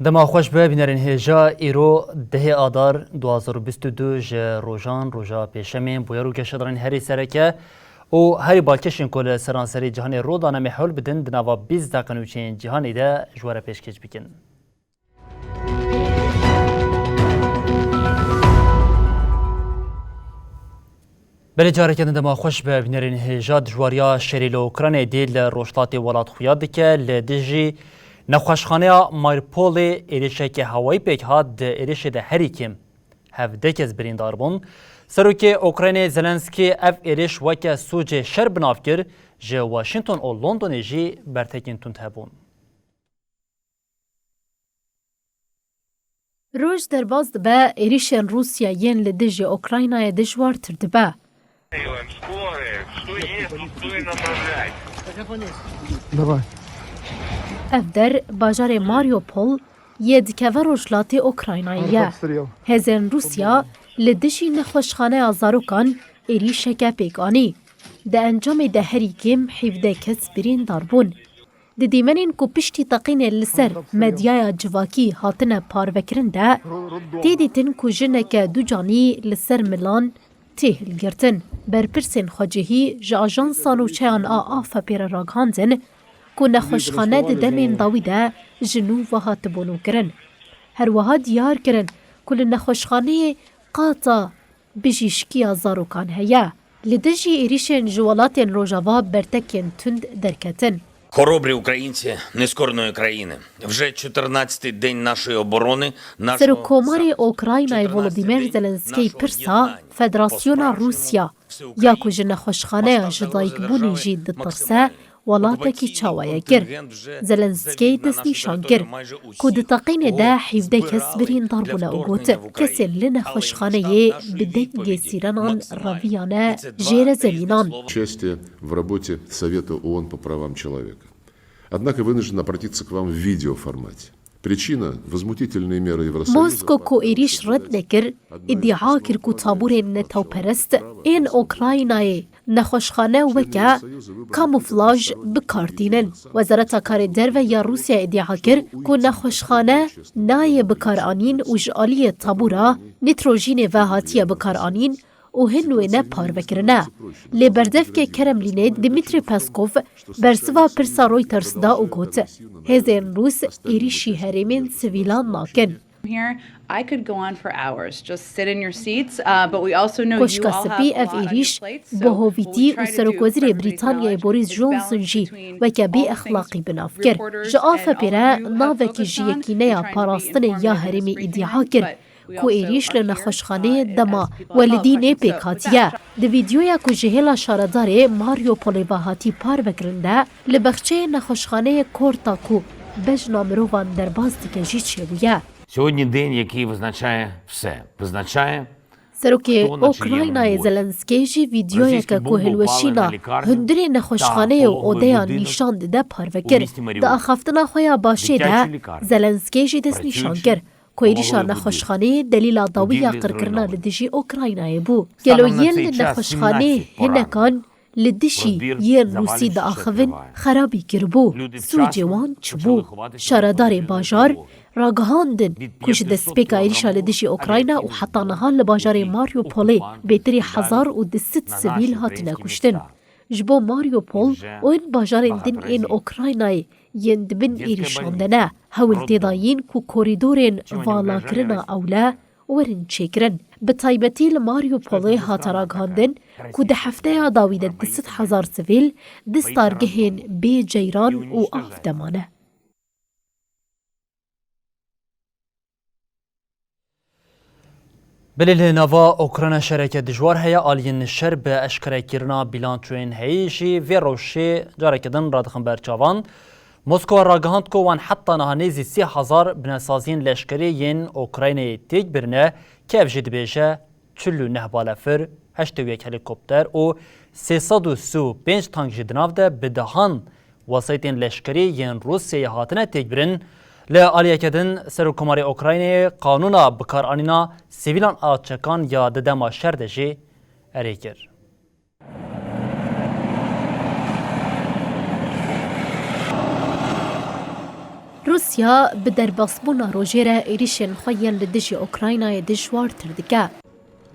دما خوش به بینرین هجا ایرو ده آدار 2022 جه روژان روژا پیشمین بویرو گشترین هری سرکه و هری بالکشین کل سرانسری جهانی رو دانه محول بدن دنوا 20 دقنوچین جهانی ده جواره پیشکش بکن. بله جاره که دما خوش به بینرین هجا جواریا شریل اوکراین دیل روشتات ولات خویاد که لدیجی نخوشخانه مارپول ایریشک هوایی پیک هاد ایریش ده هریکیم هفده کس بریندار بون سروک اوکراین زلنسکی اف ایریش وکه سوج شر بناف کر جه واشنطن و لندن جی برتکین تند هبون. روز در باز دبه ایریشن روسیا ین لدیج اوکراینای دجوار تر دبه. اف در باجار ماریوپول یدکه روشلاتی اوکرایناییه. هزین روسیا لدیجی نخوشخانه آزاروکان ایریشک پیکانی. ده انجام ده هریکیم حیفده کس برین داربون. ده دیمنین کو پشتی تقین لسر مدیای جواکی هاتنه پاروکرن ده دیدیتن کو جنک دو جانی لسر ملان تیهل گرتن. برپرسین خواجهی جاجان سانوچهان آفا پیر راگهاندن کو نخوشخانه ده دمین داویده جنو و هات بونو کرن. هر وها دیار کرن کو نخوشخانه قاطا بجیشکی آزاروکان هیا. لدجی ایریشن جوالاتین روژاوا برتکین تند درکتن. Хоробрі українці нескореної країни. Вже 14-й день нашої оборони, Сирокомарі Україна Володимир Зеленський пирса Федерасіона Русія, яку ж нахошхане ждайкбуні жід дитарсе, ولاتکی چاوایه گر. زلنسکی دست نیشان گر. کود تقین ده حیفده کس برین داربونه اوگوت. کسی لنه خوشخانه بدنگ سیرانان راویانه جیر زمینان. Участие в работе Совета ООН по правам человека. Однако вынужден обратиться к вам в видеоформате. Причина – возмутительные меры Евросоюза. موسکو کو ایریش رد نکر ادعا کر کو تابور نتاو پرست این اوکراینای نخوشخانه وکه کاموفلاژ بکارتینن. وزارت کار درو یا روسیا ادعا کر کو نخوشخانه نای بکارانین و جالی تابورا نیتروژین و هاتیه بکارانین و هنوی نه پاروکرنه. لبردف که کرملینه دیمیتری پاسکوف برسوا پرسا رویترس دا او گوت. هزین روس ایریشی هریمین سویلان ناکن. Here, I could go on for hours. Just sit in your seats, but we also know you all have a lot on your plates. So what we try to do is وزیر بریتانیا بوریس جونسون جی و که بی اخلاقی بناف کر. جعافه پیره ناوکی جیکی نیا پاراستن یا هریمی ادعا کر. کو ایریش لنخوشخانه دما والدی نیپیک هاتیه. ده ویدیویا کو جهیلا شارداره ماریو پولیوا هاتی پار بگرنده لبخچه نخوشخانه کورتا کو بجنا مروان در باز دیگه جی چه بویه. Сьогодні день, який визначає все. Визначає سروکی اوکراینای زلنسکی جی ویدیویا که کوهلوشینا هندری نخوشخانه و اودیا نیشان ده پاروکر. ده آخفتنا خویا باشه ده زلنسکی جی دست نیشان گر. کویریشا نخوشخانه دلیل داویه قرکرنا لدیجی اوکراینای بو. گلوین نخوشخانه هنکان لدیشی یه روسی دا آخوین خرابی کربو. سوی وان چبو. شاردار باجار راگهاندن کش دسپیکا ایریشا لدیجی اوکراینا و حتی نهان لباجار ماریوپولی بیتری 1200 سویل هاتنه کشتن. جبو ماریوپول و این باجارین دن این اوکراینای یندبن ایریشاندنه هول تیداین کو کوریدورین والا کرنا اولا ورن چکرن. بطایبتی لماریوپولی هاتراگاندن کو ده هفته داویده 200,000 سویل دستارگهین بی جیران و آفدمانه. بله نوا اوکراین شرکت دجوار هیا آلین شر به اشکره کرنا بیلان چوین هیشی و روشی جاره کدن رادخن برچاوان موسکو راگهاند کو وان حتی نهانیزی 30,000 بناسازین لشکری ین اوکراینای تیک برنه که افجید بیشه 49 بالافر 81 هلیکوپتر و 335 تانک جدناف ده بدهان وسایتین لشکری ین روسیه هاتنه تیک برن لعالیه کدن سرکماری اوکراینی قانونا بکار آنینا سیویلان آچکان یا ددما شردشی اریکر. روسیا به درباسبونا روژیره ایریشن خوین لدجی اوکراینای دشوار تردکه.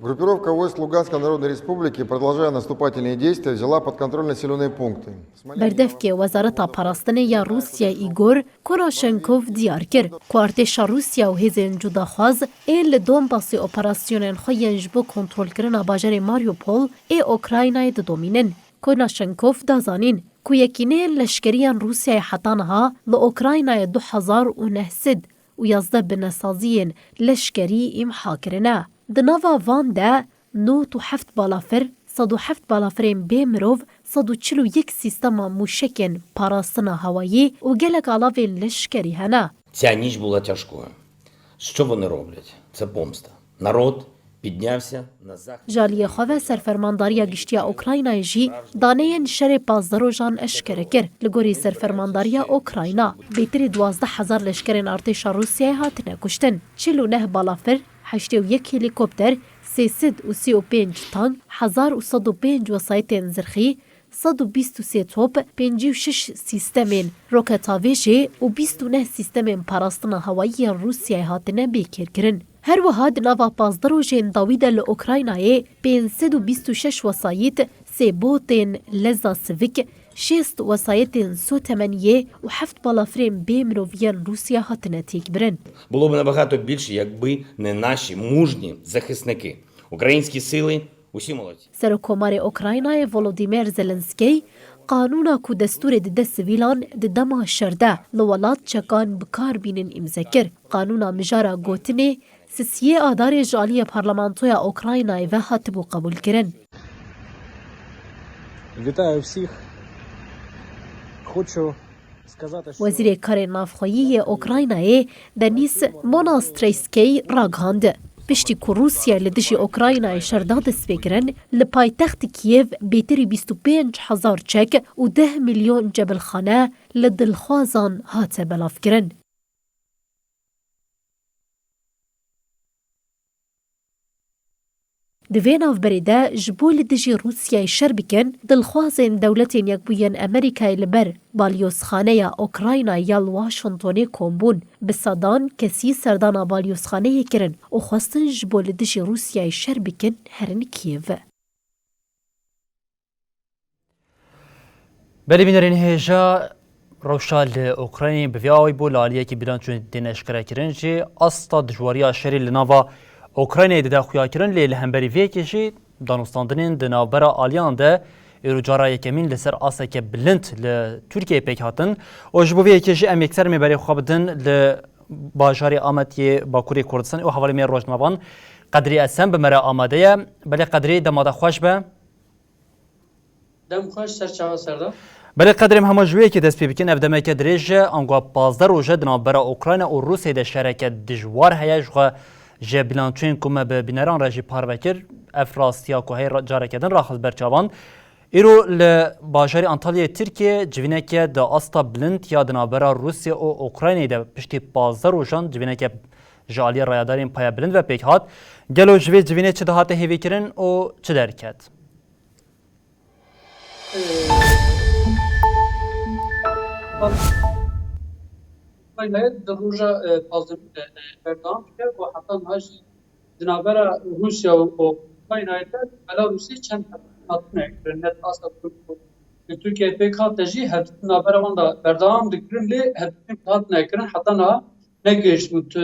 Группировка войск Луганской Народной Республики, продолжая наступательные действия, взяла под контроль населенные пункты. بردفکی وزارت پاراستنه یا روسیا ایگور کوراشنکوف دیار کرد که ارتش روسیا و هزین جداخواز ایل دونباسی اپراسیونن خوین جبو کنترل کرنا باجر ماریوپول ای اوکراینای دومینن. کوراشنکوف دازانین که یکینه لشکریان روسیا حتانها لأوکراینای 2009 و 11 بنسازین لشکری امحا کرنه. دناوا وان ده 97 بالافر 107 بالافرین بیمروف 141 سیستم موشکن پاراستنا هوایی و گلک علاوه لشکری هنه. Ця ніч була тяжкою. Що вони роблять? Це помста. Народ піднявся на захист. جالیه خواه سرفرمانداری گشتیا اوکراینای جی دانه شر 15 روزان اشکره کر لگوری سرفرمانداری اوکراینا بیتری 12,000 لشکرین ارتش روسیه هاتنه کشتن 49 بالافر 81 هلیکوپتر 335 تانک 1105 وسایت زرخی 123 توپ 56 سیستمین روکتاویجی و 29 سیستمین پاراستنا هوایی روسیه هاتنه بیکر کرن. هر وهاد ناوا 15 روزین داوید لأوکراینای 526 وسایت 3 بوتین لزا سویک 6 وسایت سو-8 و 7 بالافرین بیمروویان روسیا هاتنه تیک برن. Було б набагато більше, якби не наші мужні захисники. Українські сили усі молодці. سرکومار اوکراینای ولودیمیر زلنسکی قانونا کو دستور د سویلان د دما شرده لولات چکان بکار بینن امزکر قانونا مجارا گوتنه سسیه آدار جالی پارلمانتویا اوکراینای و هاتبو قبول کرن. Вітаю всіх. Хочу сказати, що وزیر کار نافخوایی اوکراینای دنیس موناستریسکی راگاند. پشتی که روسیا لدجی اوکراینای شرداد سپیگرن لپای تخت کیف بیتری 25,000 چک و 10 میلیون جبل خانه لدلخوازان هات بلاف کرن. دوین آف بریده جبو لدجی روسیای شر بکن دلخوازین دولتین یک بوین امریکای لبر بالیوس خانه یا اوکراینای یا واشنطنی کمبون بسادان کسی سردان بالیوس خانه کرن و خواستن جبو لدجی روسیای شر بکن هرن کیف. بلی بینرین هیجا روشال اوکراینی بویاوی بو لالیه که بیران چون دینشکره کرن جی استا دجواریا شری لناوا اوکراینای ده خویا کرن لی لهمبری وی کشی دانستاندنین دنابرا آلیان ده ایروجارا یکمین لسر آسا که بلند لترکیه پیک هاتن و جبو وی کشی ام یکسر میبری خوابدن لباجاری آمدی باکوری کردستان و حوالی میر روشنمابان قدری اسم بمرا آماده بلی قدری دماده خوش به دم خوش سرچاوه سرده بله قدرم همه جویه که دست بکن افدامه که دریجه انگاه 15 روژه دنابرا اوکراین و روسیه ده شرکت دجوار هیجغه جه بلانچوین کمه به بینران را جی پاروکر افراستیا که هی جاره کدن را خز برچوان ایرو لباجاری انتالیا ترکیه جوینه که ده استا بلند یا دنابرا روسیه و اوکراین ده پشتی 15 روژان جوینه که جالی رایدارین پایا بلند و پیک هات گلو جوینه چه دهات هیوی کرن و چه درکت؟ باید در روزا پازم بردام کرد و حتی نهاش جنابرا روسیا و اوکراین ایتر بلاروسی چند حتمه کرد اصلا ترکیه پیکات تجی هد جنابرا واندا بردام دکرن لی هد پیکات نکرن حتی نه نگیش بود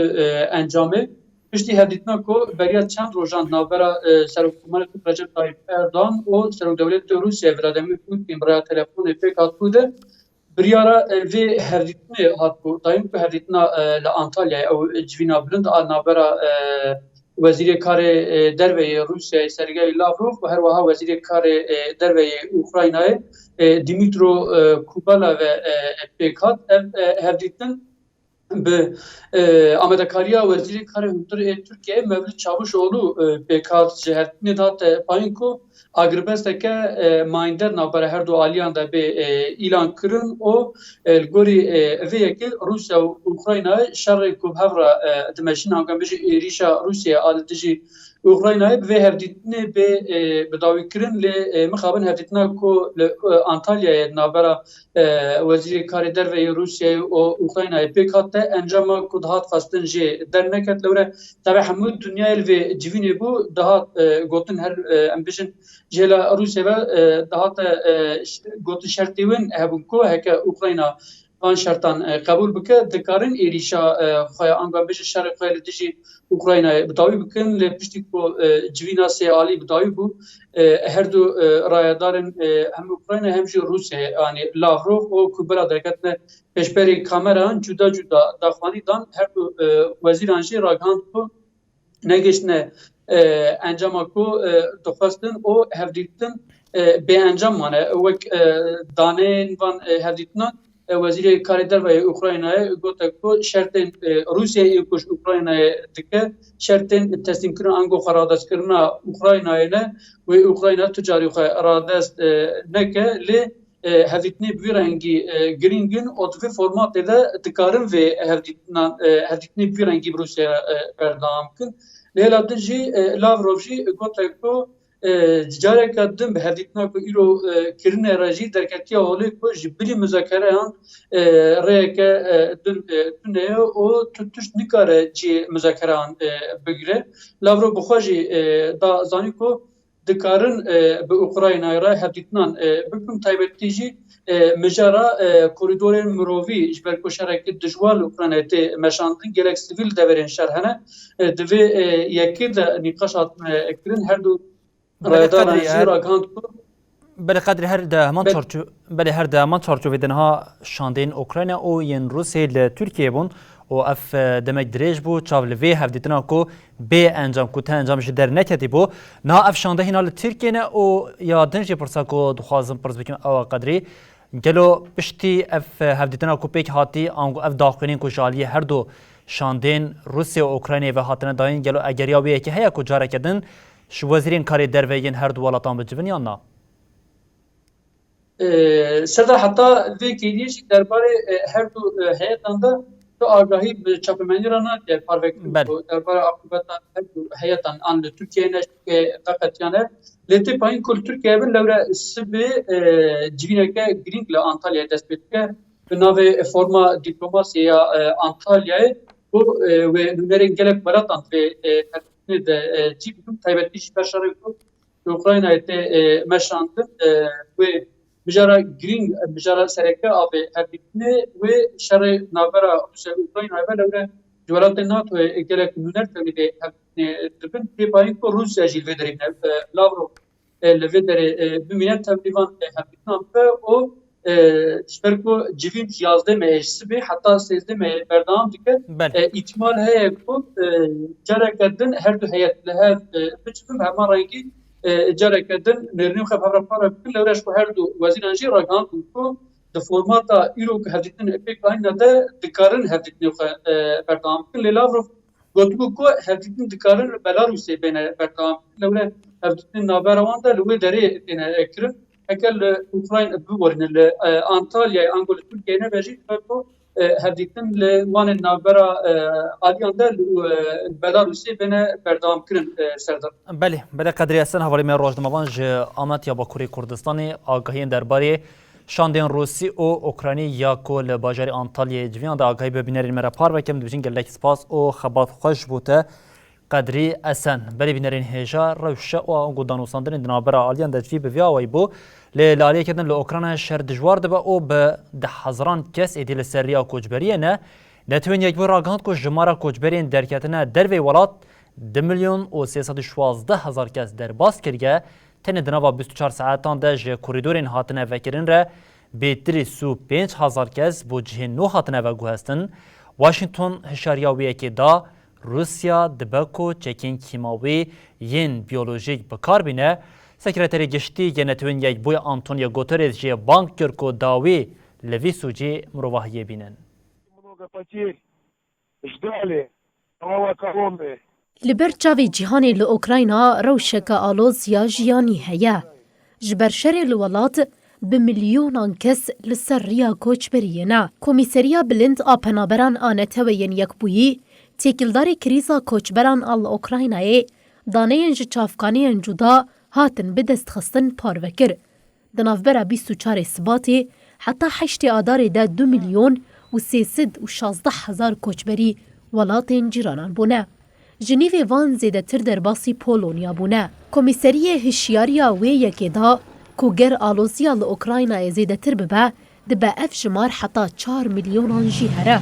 انجامه پشتی هدیتنا کو بریا چند روزان جنابرا سرکومار رجب طایب اردوغان و سرک دولت روسیه ولادیمیر پوتین برای تلفن پیکات بوده بريارا في هرديتنا هاتبو دايم هرديتنا لأنطاليا أو جفينا بلند نابرا وزیر کار دروی روسیه سرگئی لاوروف و هر وها وزیر کار دروی اوکراینای دیمیترو کوبالا و پیکات هفدیتن به آمدکاریا وزیر کار ترکیه مولود چاوشoğlu پیکات جهتنی داد پایین کو اگربسته که مایندر نابره هر دو آلیان دا به ایلان کرن و گوری ویکل روسیا و اوکراینای شر کوب هفرا دمشین هنگام بجی ریشا روسیا آلدجی اوکراینای به هفدیتنی به بداوی کرن لی مخابن هفدیتنا کو انتالیا نابره وزیر کار دروی روسیا و اوکراینای پیکات انجام کدهات خواستن جی در نکت لوره تبع حمود دنیای و جوینی بو دهات گوتن هر امبیشن جلا روسیا و دهات گوتن شرطیون هبون کو هک اوکراینا آن شرطان قبول بکه دکارن ایریشا خواهی آنگام بیش شرق خواهی لدیجی اوکراینا بداوی بکن لپشتی کو جوینا سیالی بداوی بو هر دو رایدارن هم اوکراینا هم جو روسیا یعنی لاوروف و کوبرا درکتن پیشبری کامران جدا جدا داخوانی دان هر دو وزیرانشی راگاند کو نگشتنه انجام کو دخواستن و هفدیتن به انجام مانه وک دانه وان هفدیتنا وزیر کار دروی اوکراینای گوته کو شرطن روسیه کوش اوکراینای دکه شرطن تسلیم کردن انگو خرادس کردن اوکراینای نه و اوکراینا تجاری خو ارادست نکه لی هفدیتنی بیرنگی گرینگن اوتو فرمات ده دکارن و هفدیتنی بیرنگی روسیه بردام کن لیلا دجی لاوروف جی گوته کو جاره کدم به هدیتنا کو ایرو کرنه راجی درکتیا هولی کو جبلی مذاکره ان ریک دنه او تطش نکاره چی مذاکره ان بگیره لاورو بخواجی دا زانی کو دکارن به اوکراینا را هدیتنان بکم تایبتیجی مجارا کوریدور مروی جبر کو شرکت دجوال اوکراینه ته مشاندن گلک سیویل دورن شرحنه دوی یکی د نقاشات اکرین هر دو بله قدر هر ده همان چارچوب دنها شاندین اوکراینا او ین روسیه ل ترکیه بون و اف دمک دریج بو چاولوی هفدیتنا کو به انجام کو تا انجامش در نکتی بو نا اف شانده هینا ل ترکیه نه او یا دنجی پرسا کو دخوازم پرس بکیم او قدری گلو بشتی اف هفدیتنا کو پیک هاتی آنگو اف داخلین کو جالیه هر دو شاندین روسیه و اوکراینه و هاتنه داین گلو اگریا بیه که هیا کو جاره کدن شو وزیرین کاری درویین هر دو ولاتان بجبن یا نه؟ سردار حتی ویکیلیش درباره هر دو هیئتان دا تو آگاهی به چاپمنی رانا در پاروک درباره عقوبتان هر دو هیئتان آن ترکیه نشته فقط یانه لیتی پایین کل ترکیه بن لوره سبی جوینه که گرینگ ل آنتالیا دست بید که به نوع فرما دیپلماسی آنتالیای و نمره گلک براتان به چی بودم تایبتیش بشاره کو اوکراینای ته مشاندن و بجارا گرینگ بجارا سرکه آب هدیتنه و شر نابرا روسیه اوکراینای بلوره جوالات ناتو گلک نونر تونیده هدیتنه دبن تی پایین کو روسیه جیل ودرین لاورو لودر بمینه تبلیغان هدیتنه و شبرکو جوین 11 مهشتی به حتی 13 مه بردام دیگه احتمال هست که جاره کردن هر دو هیئت لحاظ بچکم همه رنگی جاره کردن نرنیم خب هر پاره کل لورش که هر دو وزیر انجی راگان کو د فرماتا ایرو که هدیتن اپیک آین نده دکارن هدیتن خو بردام کل لاورو گفتگو کو هدیتن دکارن بلاروسی بین بردام لوره هدیتن نابروان ده لوی داره اکرم اکل اوکراین بورن ل آنتالیا انگول ترکیه نه بجی تو هدیتن ل وان نابرا آدیان ده بلاروسی بین بردام کرن سردار بله قدری هستن حوالی من روزنامه‌وان آمد یا با کوری کردستانی آگاهی درباره شاندین روسی و اوکراینی یا کل باجر آنتالیا جویان ده آگاهی ببینرین مرا پار وکم دوچین گلک سپاس و خبات خوش بوده قدری اسن بلی بینرین هجا روشه و آنگو دانوساندن دنابرا آلیان دجوی بویا وی بو لالیه کردن لأوکراین شهر دجوار دبا او به 10,000 کس ایدی لسریا کوچبریه نه نتوین یک بر راگاند کو جمارا کوچبرین درکتنه دروی ولات 2,312,000 کس در باز کرگه تن دنوا 24 ساعتان ده جه کوریدورین هاتنه وکرین ره بیتری سو 5,000 کس بو جه نو هاتنه و گوهستن واشنگتن هشاریاویه که دا روسیا دبکو چکین کیماوی ین بیولوژیک بکاربینه سکرتری گشتی گنتوین یک بوی آنتونیو گوترز جی بانک کرکو داوی لوی سوجی مروحیه بینن. لبر چاوی جیهانی لأوکراینا روشک آلوز یا جیانی هیا. جبر شر الولات بمليونان کس لسر ریا کوچ برینا. کمیسریا بلند آپنابران آنتوین یک بویی تیکلداری کریزا کوچبران آل اوکراینای دانه انج چافکانی جدا هاتن بدست خستن پاروکر. دنافبرا 24 سباتی حتی 8 آدار دا 2 ملیون و 316,000 کوچبری ولاتین جیرانان بونه. جنیوی وان زیده تر در باسی پولونیا بونه. کمیسری هشیاریا وی یکی دا کوگر آلوزیا لأوکراینای زیده تر ببه دبه اف جمار حتی 4 میلیونان جی هره.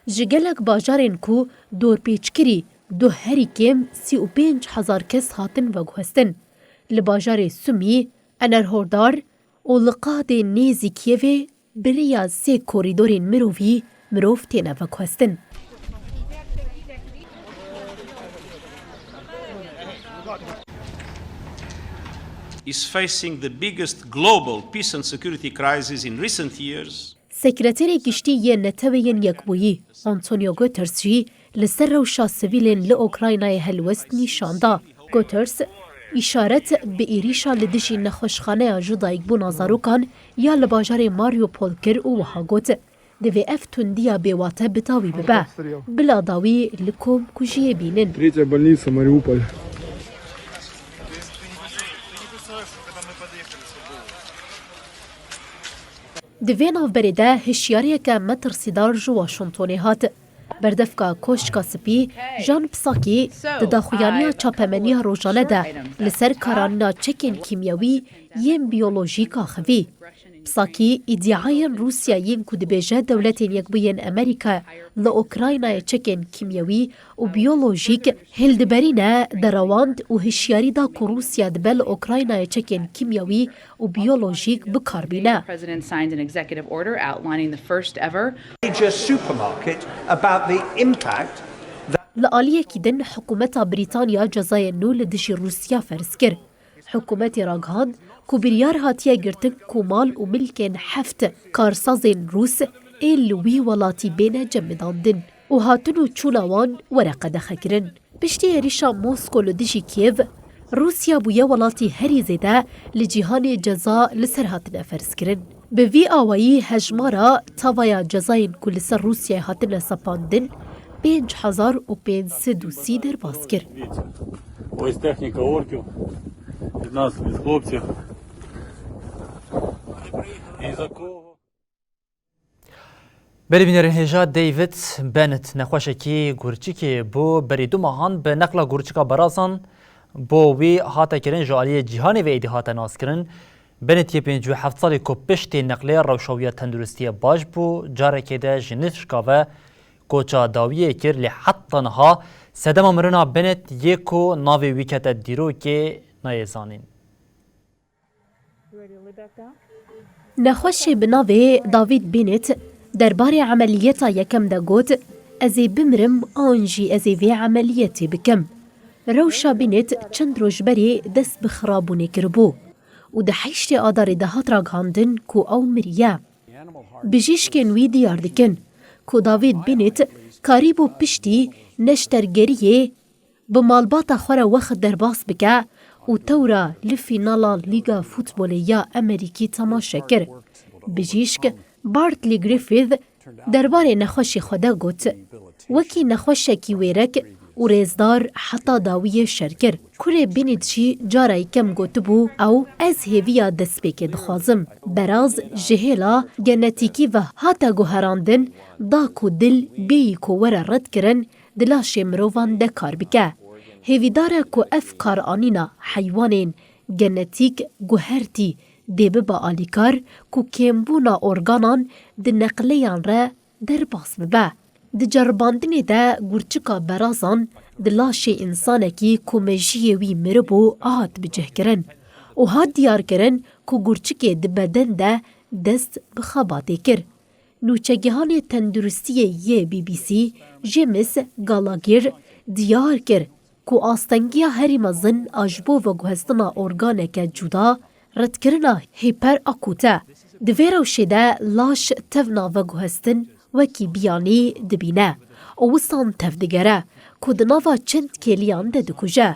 جگلک باجارین کو دور پیچ کری دو هری کم 35,000 کس هاتن و گوهستن. لباجار سومی، انرهوردار و لقاد نیزی کیوه بریا 3 کوریدورین مروفی مروف تینه و گوهستن. is facing the biggest global peace and security crisis in recent years. سکرتری گشتی یه نتوین یک بویی آنتونیو گوترس جی لسر روشا سویلین لأوکراینای هلوست نیشانده. گوترس اشارت به ایریشا لدشی نخوشخانه جدایک بو نازاروکان یا لباجار ماریو پول کر و وها گوت. دوی اف تندیا بیواته بتاوی ببه. بلا داوی لکوم کجیه بینن. Третья больница, Мариуполь. دوی نافبری ده هشیاری که مترسیدار جو واشنطونی هات. بردفکا کوشکا سپی جان پساکی دداخویانیا چاپمنیا روزانه ده لسر کارانینا چکین کیمیاوی یم بیولوژیکا خوی. پساکی ادعاین روسیا ین کدبیجه دولتین یک بوین امریکا لأوکراینای چکین کیمیاوی و بیولوژیک هلدبرینه دراواند و هشیاری دا که روسیا دبل اوکراینای چکین کیمیاوی و بیولوژیک بکاربینه. لآلیه کدن حکومت بریتانیا جزای نو لدشی روسیا فرز کر. حکومت راگهاند که بریار هاتیه گرتن کمال و ملکن 7 کارسازین روس ایلوی ولاتی بین جمداندن و هاتنو چوناوان ورقه دخکرن. پشتی ریشا موسکو لدشی کیو روسیا بویا ولاتی هری زیده لجیهان جزا لسر هاتنه فرز کرن. به وی آوایی هجمارا تاوایا جزاین که لسر روسیا هاتنه سپاندن 5,530 در باز کرد. Ось техніка орків, від нас, від хлопців. І за кого? بربینرین هجا دیوید بنت نخوشکی گورچیکی بو بریدو ماهان به نقل گورچیکا برازان بو وی هاتا کرن جوالی جهانی و ایدی هاتا ناس کرن بنت یه 57 سالی که پشتی نقلی روشویه تندرستی باش بو جاره که ده جنشکا و کوچا داویه کر لی حتی نها سدما مرنا بنت یکو ناوی ویکت دیرو که نایزانین. نخوشی بناوی داوید بنت درباره عملیتا یکم دا گوت ازی بمرم آنجی ازی وی عملیتی بکم. روشا بنت چند روش بری دست بخرابونی کربو و ده 8 آدار دهات را گاندن کو او مریه. بجیش کن وی دیار دکن کو داوید بنت کاریبو پشتی نشترگریه بمالباتا خورا وقت در باس بکه و تورا لفینالا لیگا فوتبولیا امریکی تماشا کر. بجیشک بارتلی گریفیث درباره نخوشی خدا گوت وکی نخوشکی ویرک و ریزدار حتا داوی شرکر. کوره بینید چی جارای کم گوت بو او از هیویا دست بکه دخوازم. براز جهیلا گنتیکی و حتا گوهراندن دا کو دل بی کو ورا رد کرن دلاش مروان ده کار بکه. هیویداره کو اف کار آنینا حیوانین گنتیک گوهرتی دیبه با آلیکار کو کمبونا ارگانان ده نقلیان را در باس ببه. ده جرباندنی ده گورچکا برازان ده لاشه انسانکی کو مجیه وی مربو آهات بجه کرن و هاد دیار کرن ku gurçikê di beden de dest bi xebatê kir. Nûçegihanê tenduristiyê yê BBC James Gallagher diyar kir ku astengiya herî mezin a ji bo veguhestina organeke cuda redkirina hiperakût e. Di vê rewşê de laş tevna veguhestin wekî biyanî dibîne û wistan tevdigere ku di nava çend kêliyan de dikuje.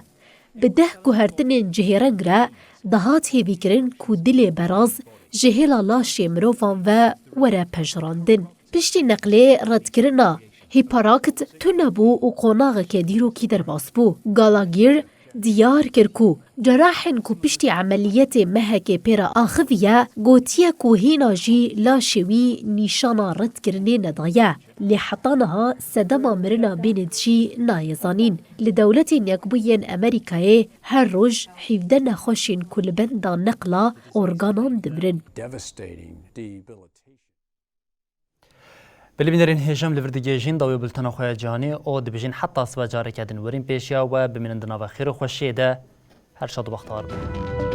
Bi deh guhertinên cihêreng re dihat hêvîkirin ku dilê beraz ji hêla laşê mirovan ve were pejrandin. Piştî neqlê redkirina hiperakût tunebû û qonaxeke dîrokî derbas bû. Gallagher diyar kir ku cerahên ku piştî emeliyetê mehekê pêra axiviye gotiye ku hîna jî laşê wî nîşana redkirinê nedaye. Lê heta niha sedema mirina bênê jî nayêzanîn. Li dewletên Yekbûyên Amerîkayê her roj 17 nexweşên ku li benda neqla organan dimirin. بلبینرین هجام لوردگیجین داوی بلتنا خواه جهانی او دبیجین حتی سوا جاره کدن ورین پیشیا و بمینندنا و خیر و خوشیه ده هر شاد و بختار بود.